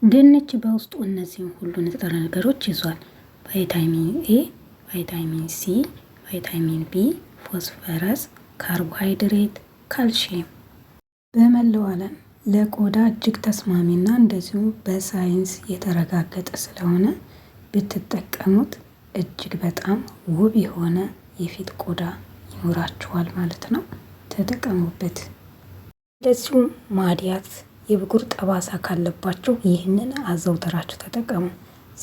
ድንች በውስጡ እነዚህን ሁሉ ንጥረ ነገሮች ይዟል። ቫይታሚን ኤ፣ ቫይታሚን ሲ፣ ቫይታሚን ቢ፣ ፎስፈረስ፣ ካርቦሃይድሬት፣ ካልሽየም በመላው ዓለም ለቆዳ እጅግ ተስማሚና እንደዚሁም በሳይንስ የተረጋገጠ ስለሆነ ብትጠቀሙት እጅግ በጣም ውብ የሆነ የፊት ቆዳ ይኖራችኋል ማለት ነው። ተጠቀሙበት። እንደዚሁም ማዲያት የብጉር ጠባሳ ካለባችሁ ይህንን አዘውትራችሁ ተጠቀሙ።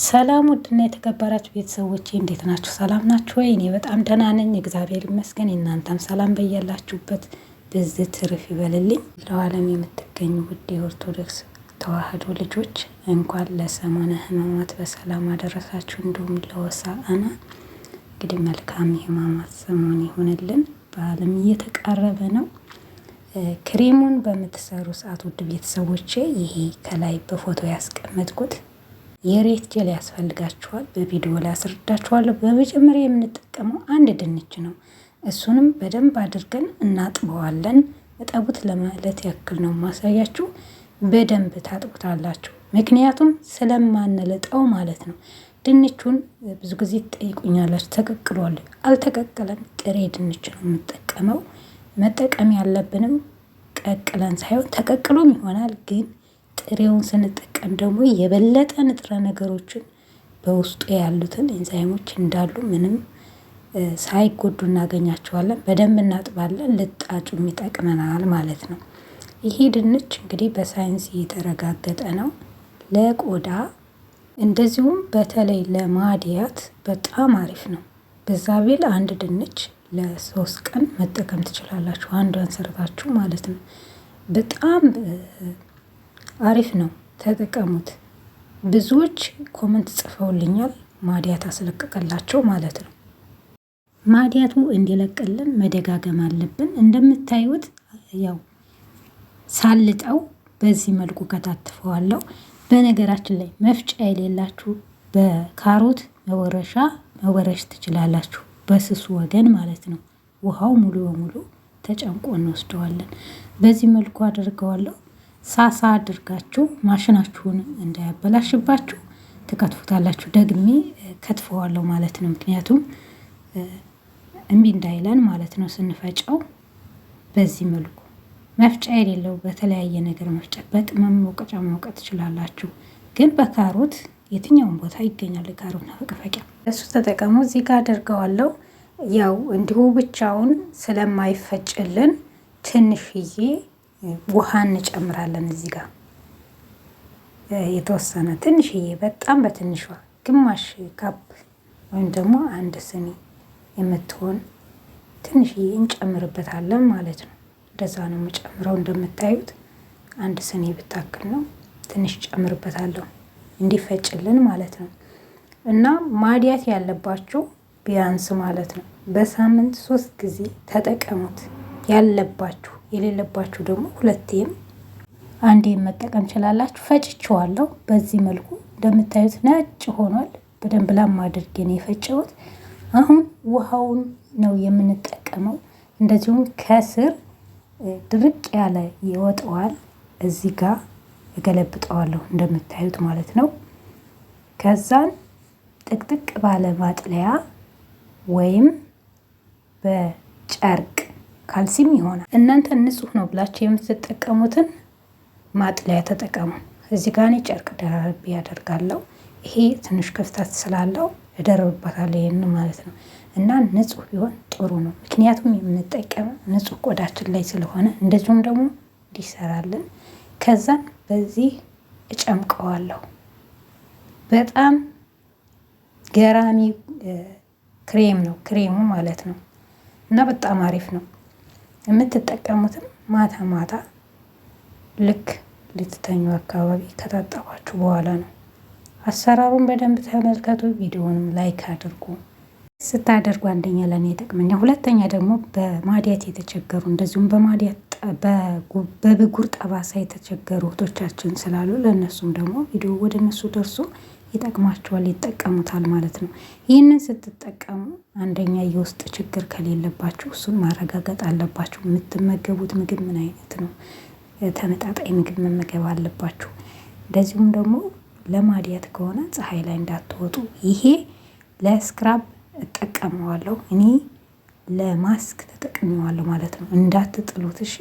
ሰላም ውድና የተከበራችሁ ቤተሰቦቼ እንዴት ናችሁ? ሰላም ናችሁ ወይ? እኔ በጣም ደህና ነኝ፣ እግዚአብሔር ይመስገን። እናንተም ሰላም በያላችሁበት ብዝት ትርፍ ይበልልኝ። ለዓለም የምትገኙ ውድ የኦርቶዶክስ ተዋህዶ ልጆች እንኳን ለሰሙነ ሕማማት በሰላም አደረሳችሁ። እንዲሁም ለሆሳዕና እንግዲህ መልካም የሕማማት ሰሞን ይሁንልን። በዓለም እየተቃረበ ነው። ክሬሙን በምትሰሩ ሰዓት ውድ ቤተሰቦቼ ይሄ ከላይ በፎቶ ያስቀመጥኩት የሬት ጀል ያስፈልጋችኋል። በቪዲዮ ላይ አስረዳችኋለሁ። በመጀመሪያ የምንጠቀመው አንድ ድንች ነው። እሱንም በደንብ አድርገን እናጥበዋለን። እጠቡት ለማለት ያክል ነው ማሳያችሁ። በደንብ ታጥቡታላችሁ፣ ምክንያቱም ስለማንልጠው ማለት ነው። ድንቹን ብዙ ጊዜ ትጠይቁኛላችሁ፣ ተቀቅሏል? አልተቀቀለም፣ ጥሬ ድንች ነው የምጠቀመው። መጠቀም ያለብንም ቀቅለን ሳይሆን ተቀቅሎም ይሆናል፣ ግን ጥሬውን ስንጠቀም ደግሞ የበለጠ ንጥረ ነገሮችን በውስጡ ያሉትን ኤንዛይሞች እንዳሉ ምንም ሳይጎዱ እናገኛቸዋለን። በደንብ እናጥባለን፣ ልጣጩም ይጠቅመናል ማለት ነው። ይሄ ድንች እንግዲህ በሳይንስ የተረጋገጠ ነው። ለቆዳ እንደዚሁም በተለይ ለማዲያት በጣም አሪፍ ነው። በዛ ቢል አንድ ድንች ለ3 ቀን መጠቀም ትችላላችሁ፣ አንዷን ሰርታችሁ ማለት ነው። በጣም አሪፍ ነው፣ ተጠቀሙት። ብዙዎች ኮመንት ጽፈውልኛል ማዲያት አስለቀቀላቸው ማለት ነው። ማዲያቱ እንዲለቅልን መደጋገም አለብን። እንደምታዩት ያው ሳልጠው በዚህ መልኩ ከታትፈዋለሁ። በነገራችን ላይ መፍጫ የሌላችሁ በካሮት መወረሻ መወረሽ ትችላላችሁ፣ በስሱ ወገን ማለት ነው። ውሃው ሙሉ በሙሉ ተጨምቆ እንወስደዋለን። በዚህ መልኩ አድርገዋለሁ። ሳሳ አድርጋችሁ ማሽናችሁን እንዳያበላሽባችሁ ትከትፉታላችሁ። ደግሜ ከትፈዋለሁ ማለት ነው፣ ምክንያቱም እምቢ እንዳይለን ማለት ነው ስንፈጨው። በዚህ መልኩ መፍጫ የሌለው በተለያየ ነገር መፍጨት፣ በቅመም መውቀጫ ማውቀጥ ትችላላችሁ። ግን በካሮት የትኛውን ቦታ ይገኛል የካሮት መፈቅፈቂያ፣ እሱ ተጠቀሙ። እዚህ ጋር አደርገዋለሁ። ያው እንዲሁ ብቻውን ስለማይፈጭልን ትንሽዬ ውሃ እንጨምራለን። እዚህ ጋር የተወሰነ ትንሽዬ፣ በጣም በትንሿ ግማሽ ካፕ ወይም ደግሞ አንድ ስኒ የምትሆን ትንሽዬ እንጨምርበታለን ማለት ነው። እንደዛ ነው የምጨምረው። እንደምታዩት አንድ ስኒ ብታክል ነው። ትንሽ ጨምርበታለሁ እንዲፈጭልን ማለት ነው። እና ማዲያት ያለባችሁ ቢያንስ ማለት ነው በሳምንት 3 ጊዜ ተጠቀሙት። ያለባችሁ፣ የሌለባችሁ ደግሞ 2ቴም አንዴም መጠቀም ችላላችሁ። ፈጭቼዋለሁ በዚህ መልኩ እንደምታዩት ነጭ ሆኗል። በደንብ ላም አድርጌ ነው የፈጨሁት። አሁን ውሃውን ነው የምንጠቀመው። እንደዚሁም ከስር ድርቅ ያለ ይወጣዋል። እዚህ ጋር እገለብጠዋለሁ እንደምታዩት ማለት ነው። ከዛን ጥቅጥቅ ባለ ማጥለያ ወይም በጨርቅ ካልሲም ይሆናል። እናንተ ንጹህ ነው ብላችሁ የምትጠቀሙትን ማጥለያ ተጠቀሙ። እዚህ ጋር እኔ ጨርቅ ደራርቤ ያደርጋለሁ። ይሄ ትንሽ ክፍተት ስላለው እደርብበታለሁ ይሄን ማለት ነው። እና ንጹህ ቢሆን ጥሩ ነው፣ ምክንያቱም የምንጠቀመው ንጹህ ቆዳችን ላይ ስለሆነ፣ እንደዚሁም ደግሞ እንዲሰራልን። ከዛን በዚህ እጨምቀዋለሁ። በጣም ገራሚ ክሬም ነው ክሬሙ ማለት ነው። እና በጣም አሪፍ ነው። የምትጠቀሙትም ማታ ማታ ልክ ልትተኙ አካባቢ ከታጠባችሁ በኋላ ነው። አሰራሩን በደንብ ተመልከቱ። ቪዲዮውንም ላይክ አድርጉ። ስታደርጉ አንደኛ ለኔ ይጠቅመኛል፣ ሁለተኛ ደግሞ በማዲያት የተቸገሩ እንደዚሁም በብጉር ጠባሳ የተቸገሩ እህቶቻችን ስላሉ ለእነሱም ደግሞ ቪዲዮ ወደ እነሱ ደርሶ ይጠቅማቸዋል፣ ይጠቀሙታል ማለት ነው። ይህንን ስትጠቀሙ አንደኛ የውስጥ ችግር ከሌለባችሁ እሱን ማረጋገጥ አለባችሁ። የምትመገቡት ምግብ ምን አይነት ነው? ተመጣጣኝ ምግብ መመገብ አለባችሁ። እንደዚሁም ደግሞ ለማዲያት ከሆነ ፀሐይ ላይ እንዳትወጡ። ይሄ ለስክራብ እጠቀመዋለሁ እኔ ለማስክ ተጠቅሜዋለሁ ማለት ነው። እንዳትጥሉት እሺ።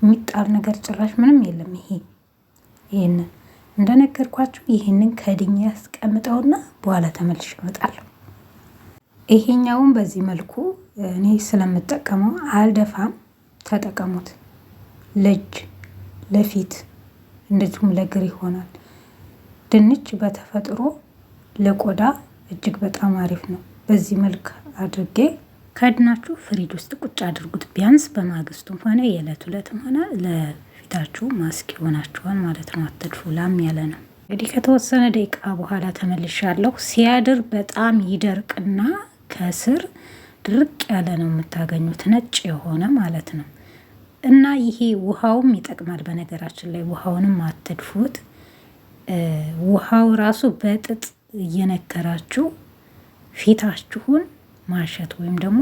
የሚጣል ነገር ጭራሽ ምንም የለም። ይሄንን እንደነገርኳችሁ ይሄንን ከድኛ ያስቀምጠውና በኋላ ተመልሼ እመጣለሁ። ይሄኛውን በዚህ መልኩ እኔ ስለምጠቀመው አልደፋም፣ ተጠቀሙት። ለእጅ ለፊት እንደዚሁም ለእግር ይሆናል። ድንች በተፈጥሮ ለቆዳ እጅግ በጣም አሪፍ ነው። በዚህ መልክ አድርጌ ከድናችሁ ፍሪጅ ውስጥ ቁጭ አድርጉት። ቢያንስ በማግስቱም ሆነ የዕለት ዕለትም ሆነ ለፊታችሁ ማስክ ይሆናችኋል ማለት ነው። አትድፉ፣ ላም ያለ ነው። እንግዲህ ከተወሰነ ደቂቃ በኋላ ተመልሻለሁ። ሲያድር በጣም ይደርቅና ከስር ድርቅ ያለ ነው የምታገኙት፣ ነጭ የሆነ ማለት ነው። እና ይሄ ውሃውም ይጠቅማል። በነገራችን ላይ ውሃውንም አትድፉት። ውሃው ራሱ በጥጥ እየነከራችሁ ፊታችሁን ማሸት ወይም ደግሞ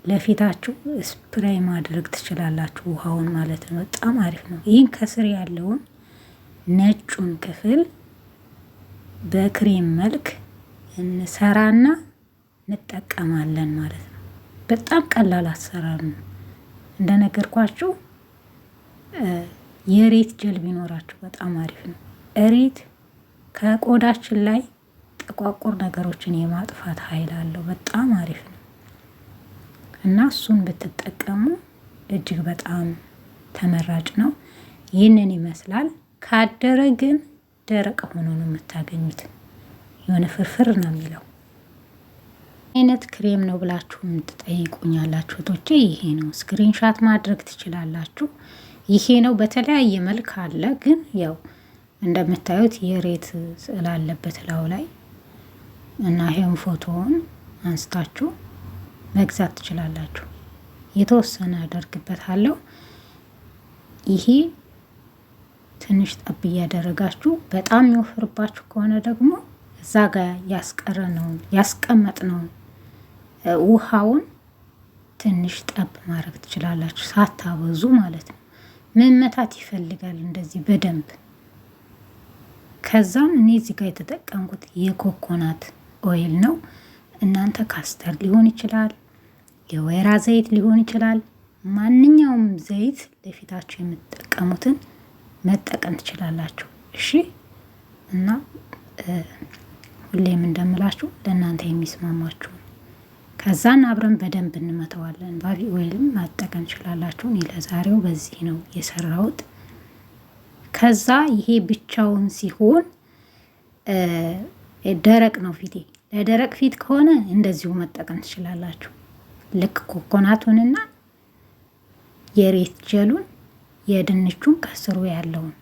ለፊታችሁ ስፕራይ ማድረግ ትችላላችሁ፣ ውሃውን ማለት ነው። በጣም አሪፍ ነው። ይህን ከስር ያለውን ነጩን ክፍል በክሬም መልክ እንሰራና እንጠቀማለን ማለት ነው። በጣም ቀላል አሰራር ነው። እንደነገርኳችሁ የሬት ጀል ቢኖራችሁ በጣም አሪፍ ነው። እሬት ከቆዳችን ላይ ጥቋቁር ነገሮችን የማጥፋት ኃይል አለው። በጣም አሪፍ ነው እና እሱን ብትጠቀሙ እጅግ በጣም ተመራጭ ነው። ይህንን ይመስላል። ካደረ ግን ደረቅ ሆኖ ነው የምታገኙት። የሆነ ፍርፍር ነው የሚለው። አይነት ክሬም ነው ብላችሁ የምትጠይቁኛላችሁ እህቶቼ፣ ይሄ ነው። ስክሪንሻት ማድረግ ትችላላችሁ። ይሄ ነው። በተለያየ መልክ አለ፣ ግን ያው እንደምታዩት የሬት ስዕል አለበት ላዩ ላይ እና ይሄን ፎቶውን አንስታችሁ መግዛት ትችላላችሁ። የተወሰነ አደርግበታለሁ። ይሄ ትንሽ ጠብ እያደረጋችሁ፣ በጣም የሚወፍርባችሁ ከሆነ ደግሞ እዛ ጋር ያስቀመጥነውን ውሃውን ትንሽ ጠብ ማድረግ ትችላላችሁ፣ ሳታበዙ ማለት ነው። መመታት ይፈልጋል እንደዚህ በደንብ። ከዛም እኔ እዚህ ጋር የተጠቀምኩት የኮኮናት ኦይል ነው። እናንተ ካስተር ሊሆን ይችላል፣ የወይራ ዘይት ሊሆን ይችላል። ማንኛውም ዘይት ለፊታችሁ የምትጠቀሙትን መጠቀም ትችላላችሁ። እሺ። እና ሁሌም እንደምላችሁ ለእናንተ የሚስማማችሁ ከዛን አብረን በደንብ እንመተዋለን። ባቢ ኦይልም መጠቀም ትችላላችሁ። እኔ ለዛሬው በዚህ ነው የሰራሁት። ከዛ ይሄ ብቻውን ሲሆን ደረቅ ነው ፊቴ። ለደረቅ ፊት ከሆነ እንደዚሁ መጠቀም ትችላላችሁ። ልክ ኮኮናቱንና የሬት ጀሉን የድንቹን ከስሩ ያለውን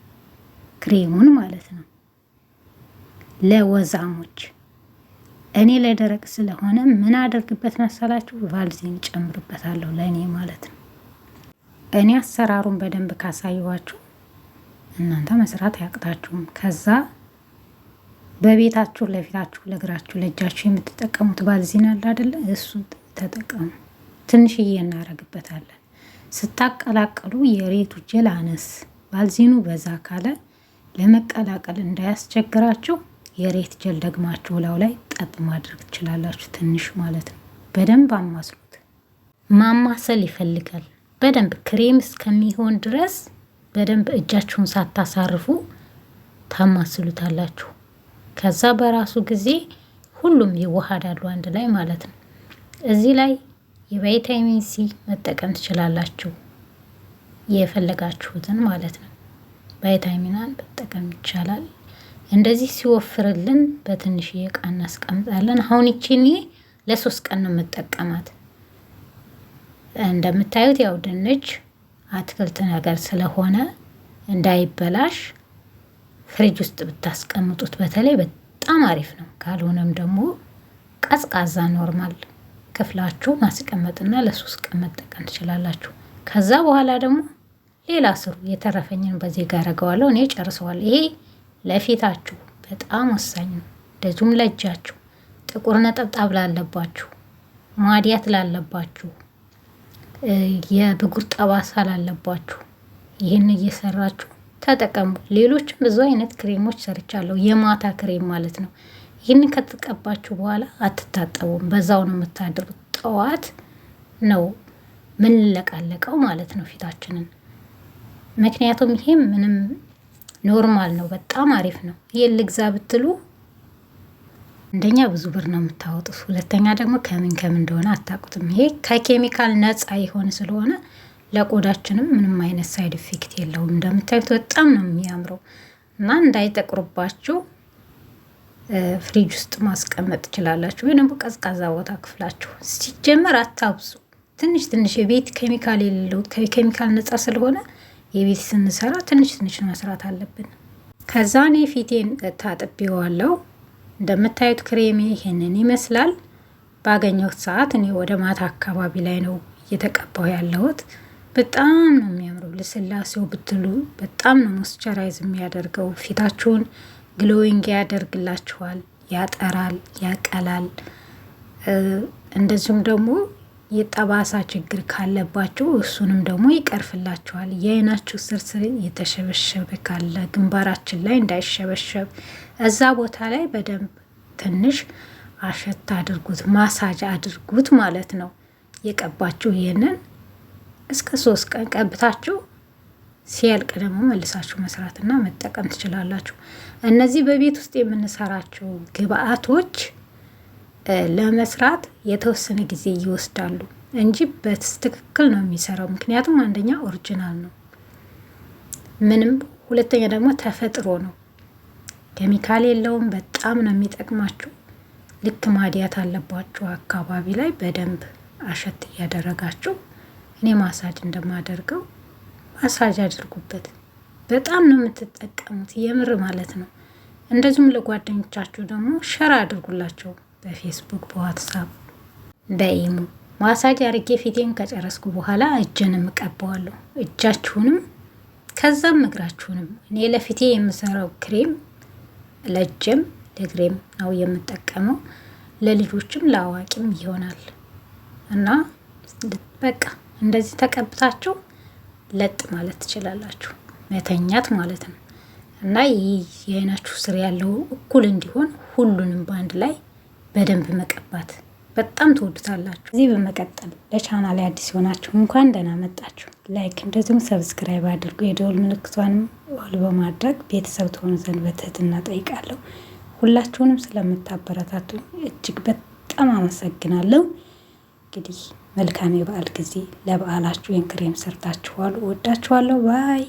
ክሬሙን ማለት ነው። ለወዛሞች እኔ ለደረቅ ስለሆነ ምን አደርግበት መሰላችሁ? ቫልዚን ጨምርበታለሁ ለእኔ ማለት ነው። እኔ አሰራሩን በደንብ ካሳየኋችሁ እናንተ መስራት አያቅታችሁም። ከዛ በቤታችሁ ለፊታችሁ፣ ለእግራችሁ፣ ለእጃችሁ የምትጠቀሙት ቫልዚን አለ አይደለ? እሱን ተጠቀሙ። ትንሽዬ እናደርግበታለን። ስታቀላቀሉ የሬቱ ጀል አነስ፣ ቫልዚኑ በዛ ካለ ለመቀላቀል እንዳያስቸግራችሁ የሬት ጀል ደግማችሁ ላው ላይ ጠብ ማድረግ ትችላላችሁ። ትንሽ ማለት ነው። በደንብ አማስሉት። ማማሰል ይፈልጋል። በደንብ ክሬም እስከሚሆን ድረስ በደንብ እጃችሁን ሳታሳርፉ ታማስሉታላችሁ። ከዛ በራሱ ጊዜ ሁሉም ይዋሃዳሉ አንድ ላይ ማለት ነው። እዚህ ላይ የቫይታሚን ሲ መጠቀም ትችላላችሁ፣ የፈለጋችሁትን ማለት ነው። ቫይታሚናን መጠቀም ይቻላል። እንደዚህ ሲወፍርልን በትንሽ እቃ እናስቀምጣለን። አሁን ይቺን ለ3 ቀን ነው የምጠቀማት። እንደምታዩት ያው ድንች አትክልት ነገር ስለሆነ እንዳይበላሽ ፍሪጅ ውስጥ ብታስቀምጡት በተለይ በጣም አሪፍ ነው። ካልሆነም ደግሞ ቀዝቃዛ ኖርማል ክፍላችሁ ማስቀመጥና ለ3 ቀን መጠቀም ትችላላችሁ። ከዛ በኋላ ደግሞ ሌላ ስሩ። የተረፈኝን በዚህ ጋር አረገዋለሁ። እኔ ጨርሰዋለሁ። ይሄ ለፊታችሁ በጣም ወሳኝ ነው። እንደዚሁም ለእጃችሁ ጥቁር ነጠብጣብ ላለባችሁ፣ ማዲያት ላለባችሁ፣ የብጉር ጠባሳ ላለባችሁ ይህን እየሰራችሁ ተጠቀሙ። ሌሎችም ብዙ አይነት ክሬሞች ሰርቻለሁ፣ የማታ ክሬም ማለት ነው። ይህንን ከተቀባችሁ በኋላ አትታጠቡም፣ በዛው ነው የምታድሩት። ጠዋት ነው ምን ለቃለቀው ማለት ነው ፊታችንን። ምክንያቱም ይሄ ምንም ኖርማል ነው፣ በጣም አሪፍ ነው። ይሄን ልግዛ ብትሉ አንደኛ ብዙ ብር ነው የምታወጡት፣ ሁለተኛ ደግሞ ከምን እንደሆነ አታውቁትም። ይሄ ከኬሚካል ነፃ የሆነ ስለሆነ ለቆዳችንም ምንም አይነት ሳይድ ኢፌክት የለውም። እንደምታዩት በጣም ነው የሚያምረው እና እንዳይጠቁርባችሁ ፍሪጅ ውስጥ ማስቀመጥ ትችላላችሁ፣ ወይ ደግሞ ቀዝቃዛ ቦታ ክፍላችሁ። ሲጀመር አታብዙ፣ ትንሽ ትንሽ የቤት ኬሚካል የሌለው ከኬሚካል ነፃ ስለሆነ የቤት ስንሰራ ትንሽ ትንሽ መስራት አለብን። ከዛ እኔ ፊቴን ታጥቤዋለሁ። እንደምታዩት ክሬሜ ይሄንን ይመስላል። ባገኘሁት ሰዓት እኔ ወደ ማታ አካባቢ ላይ ነው እየተቀባሁ ያለሁት። በጣም ነው የሚያምረው። ልስላሴው ብትሉ በጣም ነው ሞስቸራይዝ የሚያደርገው። ፊታችሁን ግሎዊንግ ያደርግላችኋል፣ ያጠራል፣ ያቀላል። እንደዚሁም ደግሞ የጠባሳ ችግር ካለባችሁ እሱንም ደግሞ ይቀርፍላችኋል። የአይናችሁ ስር የተሸበሸበ ካለ ግንባራችን ላይ እንዳይሸበሸብ እዛ ቦታ ላይ በደንብ ትንሽ አሸት አድርጉት፣ ማሳጅ አድርጉት ማለት ነው። የቀባችሁ ይህንን እስከ 3 ቀን ቀብታችሁ ሲያልቅ ደግሞ መልሳችሁ መስራትና መጠቀም ትችላላችሁ። እነዚህ በቤት ውስጥ የምንሰራቸው ግብአቶች ለመስራት የተወሰነ ጊዜ ይወስዳሉ እንጂ በትክክል ነው የሚሰራው። ምክንያቱም አንደኛ ኦሪጂናል ነው ምንም፣ ሁለተኛ ደግሞ ተፈጥሮ ነው፣ ኬሚካል የለውም። በጣም ነው የሚጠቅማችሁ። ልክ ማዲያት አለባችሁ አካባቢ ላይ በደንብ አሸት እያደረጋችሁ እኔ ማሳጅ እንደማደርገው ማሳጅ አድርጉበት። በጣም ነው የምትጠቀሙት የምር ማለት ነው። እንደዚሁም ለጓደኞቻችሁ ደግሞ ሸር አድርጉላቸው፣ በፌስቡክ፣ በዋትሳፕ፣ በኢሞ። ማሳጅ አርጌ ፊቴን ከጨረስኩ በኋላ እጅንም እቀባዋለሁ፣ እጃችሁንም ከዛም እግራችሁንም። እኔ ለፊቴ የምሰራው ክሬም ለእጅም ለእግሬም ነው የምጠቀመው። ለልጆችም ለአዋቂም ይሆናል እና በቃ እንደዚህ ተቀብታችሁ ለጥ ማለት ትችላላችሁ፣ መተኛት ማለት ነው። እና ይህ የአይናችሁ ስር ያለው እኩል እንዲሆን ሁሉንም በአንድ ላይ በደንብ መቀባት በጣም ትወዱታላችሁ። እዚህ በመቀጠል ለቻናል አዲስ ሆናችሁ እንኳን ደህና መጣችሁ። ላይክ እንደዚሁም ሰብስክራይብ አድርጉ። የደወል ምልክቷንም ኦል በማድረግ ቤተሰብ ትሆኑ ዘንድ በትህትና ጠይቃለሁ። ሁላችሁንም ስለምታበረታቱኝ እጅግ በጣም አመሰግናለሁ። እንግዲህ መልካም የበዓል ጊዜ። ለበዓላችሁ የክሬም ሰርታችኋል። ወዳችኋለሁ። ባይ